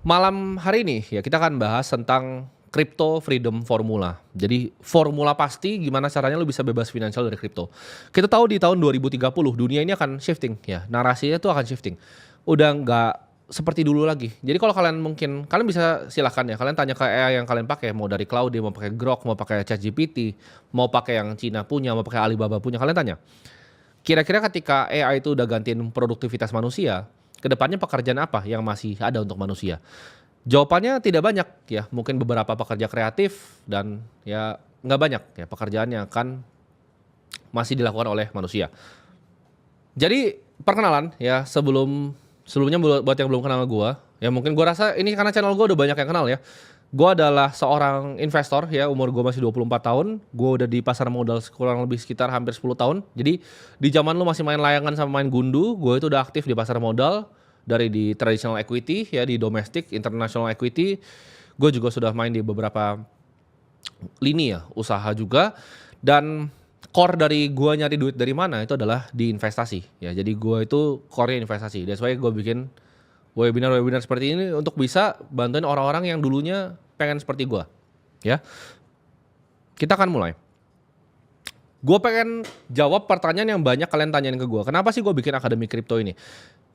Malam hari ini ya kita akan bahas tentang Crypto Freedom Formula. Jadi formula pasti gimana caranya lu bisa bebas finansial dari kripto. Kita tahu di tahun 2030 dunia ini akan shifting ya, narasinya tuh akan shifting. Udah nggak seperti dulu lagi. Jadi kalau kalian bisa silahkan ya, kalian tanya ke AI yang kalian pakai, mau dari Claude, mau pakai Grok, mau pakai ChatGPT, mau pakai yang Cina punya, mau pakai Alibaba punya, kalian tanya. Kira-kira ketika AI itu udah gantiin produktivitas manusia, kedepannya pekerjaan apa yang masih ada untuk manusia? Jawabannya tidak banyak ya, mungkin beberapa pekerja kreatif dan ya nggak banyak ya pekerjaan yang akan masih dilakukan oleh manusia. Jadi perkenalan ya sebelumnya buat yang belum kenal gua, ya mungkin gua rasa ini karena channel gua udah banyak yang kenal ya. Gua adalah seorang investor ya, umur gua masih 24 tahun, gua udah di pasar modal kurang lebih sekitar hampir 10 tahun. Jadi di zaman lu masih main layangan sama main gundu, gua itu udah aktif di pasar modal dari di traditional equity ya, di domestic, international equity. Gue juga sudah main di beberapa lini ya, usaha juga. Dan core dari gue nyari duit dari mana itu adalah di investasi ya. Jadi gue itu core-nya investasi. That's why gue bikin webinar seperti ini untuk bisa bantuin orang-orang yang dulunya pengen seperti gue ya. Kita akan mulai. Gue pengen jawab pertanyaan yang banyak kalian tanyain ke gue. Kenapa sih gue bikin Akademi Kripto ini?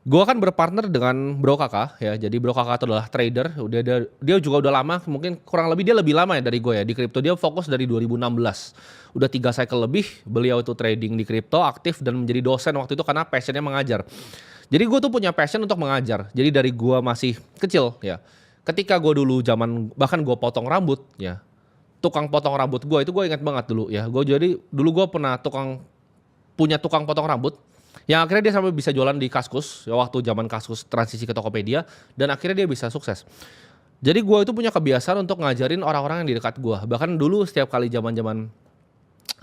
Gue kan berpartner dengan Bro Kakak ya. Jadi Bro Kakak itu adalah trader. Dia juga udah lama, mungkin kurang lebih dia lebih lama ya dari gue ya di kripto. Dia fokus dari 2016. Udah 3 cycle lebih beliau itu trading di kripto, aktif dan menjadi dosen waktu itu karena passionnya mengajar. Jadi gue tuh punya passion untuk mengajar. Jadi dari gue masih kecil ya. Ketika gue dulu zaman bahkan gue potong rambut ya. Tukang potong rambut gue itu gue ingat banget dulu ya. Dulu gue pernah punya tukang potong rambut. Yang akhirnya dia sampai bisa jualan di Kaskus, ya waktu zaman Kaskus transisi ke Tokopedia, dan akhirnya dia bisa sukses. Jadi gue itu punya kebiasaan untuk ngajarin orang-orang yang di dekat gue. Bahkan dulu setiap kali zaman-zaman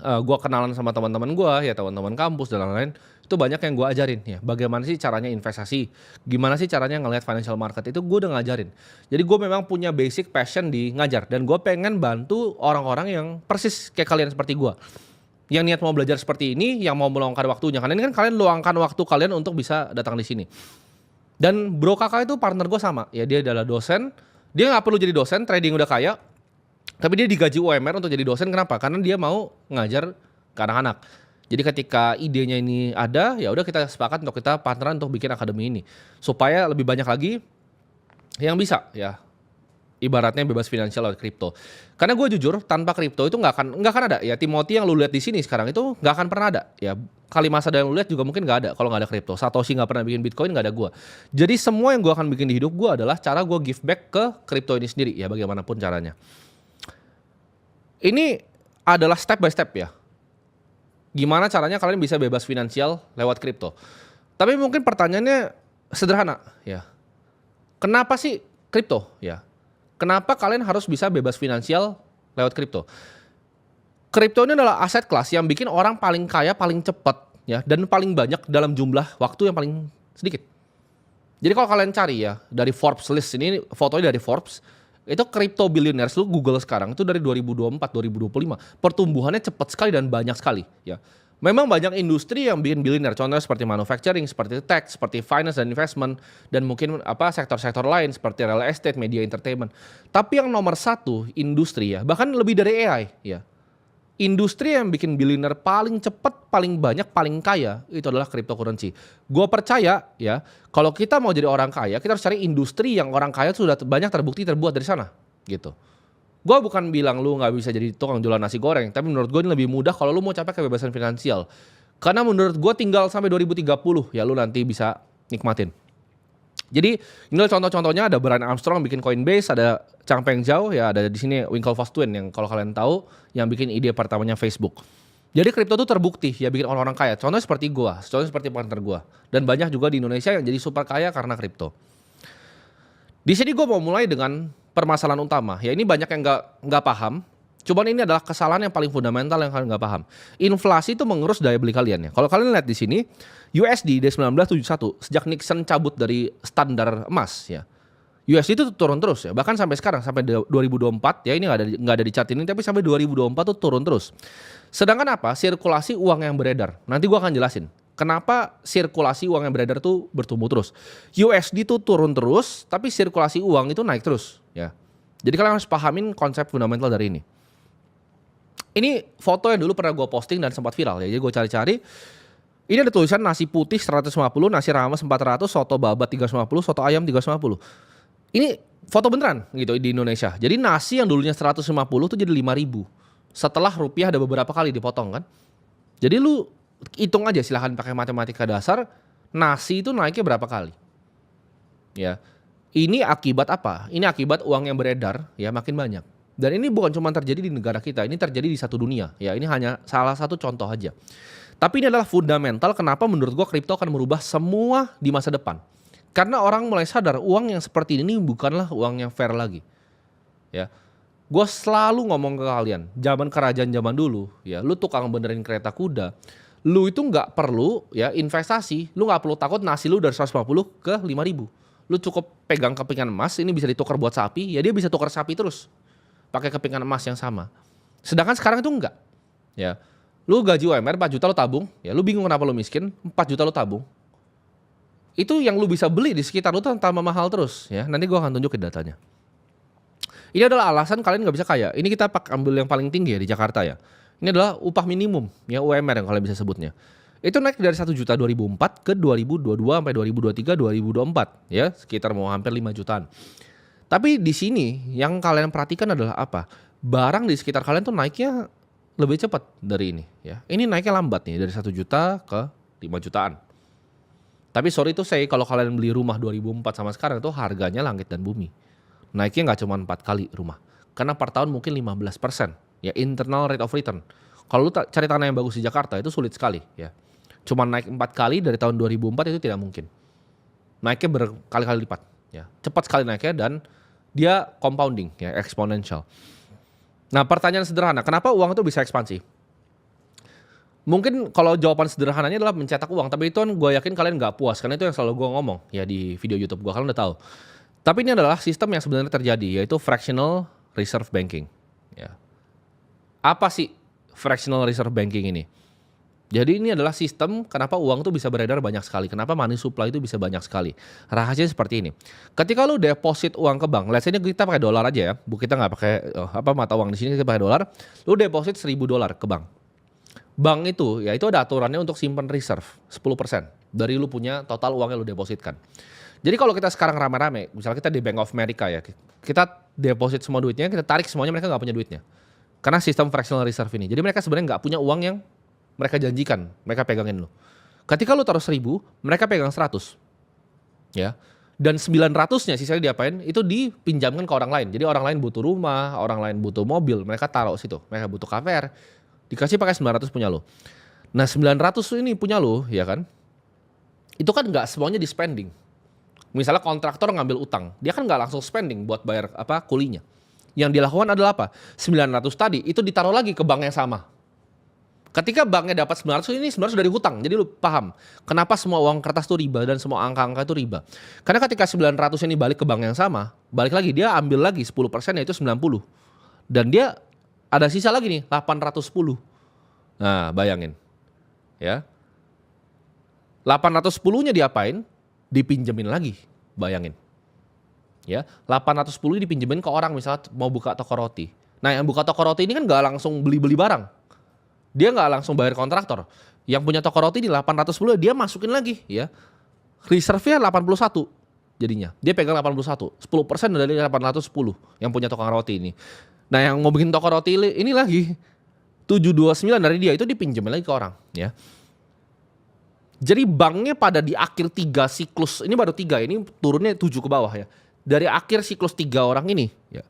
gue kenalan sama teman-teman gue, ya teman-teman kampus dan lain-lain, itu banyak yang gue ajarin ya. Bagaimana sih caranya investasi, gimana sih caranya ngelihat financial market, itu gue udah ngajarin. Jadi gue memang punya basic passion di ngajar, dan gue pengen bantu orang-orang yang persis kayak kalian seperti gue. Yang niat mau belajar seperti ini, yang mau meluangkan waktunya. Karena ini kan kalian luangkan waktu kalian untuk bisa datang di sini. Dan Bro Kakak itu partner gue sama. Ya dia adalah dosen. Dia nggak perlu jadi dosen, trading udah kaya. Tapi dia digaji UMR untuk jadi dosen. Kenapa? Karena dia mau ngajar ke anak-anak. Jadi ketika idenya ini ada, ya udah kita sepakat untuk kita partneran untuk bikin akademi ini. Supaya lebih banyak lagi yang bisa ya. Ibaratnya bebas finansial lewat kripto. Karena gue jujur, tanpa kripto itu nggak akan ada ya. Timothy yang lu lihat di sini sekarang itu nggak akan pernah ada ya. Kali masa yang lu lihat juga mungkin nggak ada kalau nggak ada kripto. Satoshi nggak pernah bikin Bitcoin, nggak ada gue. Jadi semua yang gue akan bikin di hidup gue adalah cara gue give back ke kripto ini sendiri ya, bagaimanapun caranya. Ini adalah step by step ya. Gimana caranya kalian bisa bebas finansial lewat kripto? Tapi mungkin pertanyaannya sederhana ya. Kenapa sih kripto ya? Kenapa kalian harus bisa bebas finansial lewat kripto? Kripto ini adalah aset kelas yang bikin orang paling kaya, paling cepat ya, dan paling banyak dalam jumlah waktu yang paling sedikit. Jadi kalau kalian cari ya dari Forbes list ini, fotonya dari Forbes, itu crypto billionaires, lu Google sekarang itu dari 2024 2025 pertumbuhannya cepat sekali dan banyak sekali ya. Memang banyak industri yang bikin billionaire, contohnya seperti manufacturing, seperti tech, seperti finance dan investment, dan mungkin sektor-sektor lain seperti real estate, media entertainment. Tapi yang nomor satu industri ya, bahkan lebih dari AI ya. Industri yang bikin billionaire paling cepat, paling banyak, paling kaya itu adalah cryptocurrency. Gue percaya ya, kalau kita mau jadi orang kaya, kita harus cari industri yang orang kaya sudah banyak terbukti terbuat dari sana gitu. Gue bukan bilang lu nggak bisa jadi tukang jualan nasi goreng, tapi menurut gue ini lebih mudah kalau lu mau capai kebebasan finansial. Karena menurut gue tinggal sampai 2030 ya lu nanti bisa nikmatin. Jadi ini contoh-contohnya, ada Brian Armstrong bikin Coinbase, ada Changpeng Zhao ya, ada di sini Winklevoss Twin yang kalau kalian tahu yang bikin ide pertamanya Facebook. Jadi kripto itu terbukti ya bikin orang-orang kaya. Contohnya seperti gue, contohnya seperti partner gue, dan banyak juga di Indonesia yang jadi super kaya karena kripto. Di sini gue mau mulai dengan permasalahan utama. Ya ini banyak yang nggak paham. Cuman ini adalah kesalahan yang paling fundamental yang kalian nggak paham. Inflasi itu mengerus daya beli kalian ya. Kalau kalian lihat di sini, USD dari 1971 sejak Nixon cabut dari standar emas ya. USD itu turun terus ya. Bahkan sampai sekarang sampai 2024 ya, ini nggak ada di chart ini, tapi sampai 2024 tuh turun terus. Sedangkan apa? Sirkulasi uang yang beredar. Nanti gua akan jelasin. Kenapa sirkulasi uang yang beredar tuh bertumbuh terus? USD tuh turun terus, tapi sirkulasi uang itu naik terus, ya. Jadi kalian harus pahamin konsep fundamental dari ini. Ini foto yang dulu pernah gue posting dan sempat viral ya. Jadi gue cari-cari. Ini ada tulisan nasi putih 150, nasi rames 400, soto babat 350, soto ayam 350. Ini foto beneran gitu di Indonesia. Jadi nasi yang dulunya 150 tuh jadi 5.000. Setelah rupiah ada beberapa kali dipotong kan. Jadi lu hitung aja, silahkan pakai matematika dasar, nasi itu naiknya berapa kali. Ya. Ini akibat apa? Ini akibat uang yang beredar ya makin banyak. Dan ini bukan cuma terjadi di negara kita, ini terjadi di satu dunia. Ya, ini hanya salah satu contoh aja. Tapi ini adalah fundamental kenapa menurut gue kripto akan merubah semua di masa depan. Karena orang mulai sadar uang yang seperti ini bukanlah uang yang fair lagi. Ya, gue selalu ngomong ke kalian, zaman kerajaan zaman dulu, ya, lu tukang benerin kereta kuda, lu itu nggak perlu ya investasi, lu nggak perlu takut nasi lu dari 150 ke 5.000. Lu cukup pegang kepingan emas, ini bisa ditukar buat sapi, ya dia bisa tukar sapi terus, pakai kepingan emas yang sama. Sedangkan sekarang itu enggak, ya. Lu gaji UMR 4 juta lu tabung, ya lu bingung kenapa lu miskin, 4 juta lu tabung. Itu yang lu bisa beli di sekitar lu tuh tambah mahal terus, ya. Nanti gua akan tunjukin datanya. Ini adalah alasan kalian nggak bisa kaya. Ini kita ambil yang paling tinggi ya di Jakarta ya. Ini adalah upah minimum, ya UMR yang kalian bisa sebutnya. Itu naik dari 1 juta 2004 ke 2022 sampai 2023, 2024, ya, sekitar mau hampir 5 jutaan. Tapi di sini yang kalian perhatikan adalah apa? Barang di sekitar kalian tuh naiknya lebih cepat dari ini, ya. Ini naiknya lambat nih dari 1 juta ke 5 jutaan. Tapi sorry tuh saya kalau kalian beli rumah 2004 sama sekarang itu harganya langit dan bumi. Naiknya nggak cuma 4 kali rumah. Karena per tahun mungkin 15%, ya, internal rate of return. Kalau lu cari tanah yang bagus di Jakarta itu sulit sekali, ya. Cuma naik 4 kali dari tahun 2004 itu tidak mungkin. Naiknya berkali-kali lipat, ya. Cepat sekali naiknya dan dia compounding, ya, exponential. Nah, pertanyaan sederhana, kenapa uang itu bisa ekspansi? Mungkin kalau jawaban sederhananya adalah mencetak uang, tapi itu kan gue yakin kalian nggak puas, karena itu yang selalu gue ngomong ya di video YouTube gue, kalian udah tahu. Tapi ini adalah sistem yang sebenarnya terjadi, yaitu fractional reserve banking. Ya. Apa sih fractional reserve banking ini? Jadi ini adalah sistem kenapa uang itu bisa beredar banyak sekali. Kenapa money supply itu bisa banyak sekali. Rahasianya seperti ini. Ketika lu deposit uang ke bank, let's say kita pakai dolar aja ya. Kita nggak pakai mata uang di sini, kita pakai dolar. Lu deposit $1.000 ke bank. Bank itu ya itu ada aturannya untuk simpan reserve 10% dari lu punya total uang yang lu depositkan. Jadi kalau kita sekarang rame-rame, misalnya kita di Bank of America ya, kita deposit semua duitnya, kita tarik semuanya, mereka nggak punya duitnya. Karena sistem fractional reserve ini. Jadi mereka sebenarnya nggak punya uang yang mereka janjikan, mereka pegangin lu. Ketika lu taruh 1.000, mereka pegang 100. Ya. Dan 900-nya sisanya diapain? Itu dipinjamkan ke orang lain. Jadi orang lain butuh rumah, orang lain butuh mobil, mereka taruh situ. Mereka butuh KPR, dikasih pakai 900 punya lu. Nah 900 ini punya lu, ya kan? Itu kan nggak semuanya di spending. Misalnya kontraktor ngambil utang, dia kan nggak langsung spending buat bayar kulinya. Yang dilakukan adalah apa? 900 tadi itu ditaruh lagi ke bank yang sama. Ketika banknya dapat 900, ini 900 dari hutang. Jadi lu paham kenapa semua uang kertas itu riba dan semua angka-angka itu riba. Karena ketika 900 ini balik ke bank yang sama, balik lagi dia ambil lagi 10% yaitu 90. Dan dia ada sisa lagi nih 810. Nah, bayangin. Ya. 810-nya diapain? Dipinjemin lagi. Bayangin. Ya, 810 dipinjemin ke orang misalnya mau buka toko roti. Nah, yang buka toko roti ini kan nggak langsung beli-beli barang. Dia nggak langsung bayar kontraktor. Yang punya toko roti di 810 dia masukin lagi ya. Reserve-nya 81 jadinya. Dia pegang 81. 10% dari 810 yang punya tukang roti ini. Nah yang mau bikin toko roti ini lagi 729 dari dia itu dipinjemin lagi ke orang ya. Jadi banknya pada di akhir 3 siklus, ini baru 3, ini turunnya 7 ke bawah ya. Dari akhir siklus 3 orang ini ya.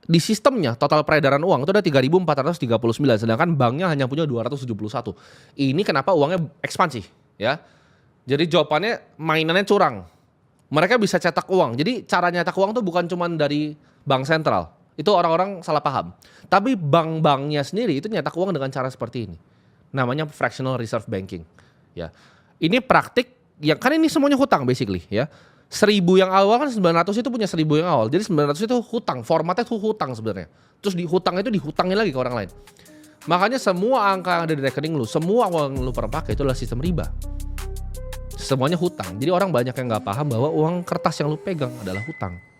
Di sistemnya total peredaran uang itu ada 3.439, sedangkan banknya hanya punya 271. Ini kenapa uangnya ekspansi ya. Jadi jawabannya mainannya curang. Mereka bisa cetak uang. Jadi cara nyetak uang tuh bukan cuma dari bank sentral. Itu orang-orang salah paham. Tapi bank-banknya sendiri itu nyetak uang dengan cara seperti ini. Namanya fractional reserve banking. Ya. Ini praktik yang kan ini semuanya hutang basically ya. 1.000 yang awal kan 900 itu punya 1.000 yang awal. Jadi 900 itu hutang, formatnya itu hutang sebenarnya. Terus dihutang itu dihutangin lagi ke orang lain. Makanya semua angka yang ada di rekening lu, semua uang yang lu pernah pakai itu adalah sistem riba. Semuanya hutang. Jadi orang banyak yang nggak paham bahwa uang kertas yang lu pegang adalah hutang.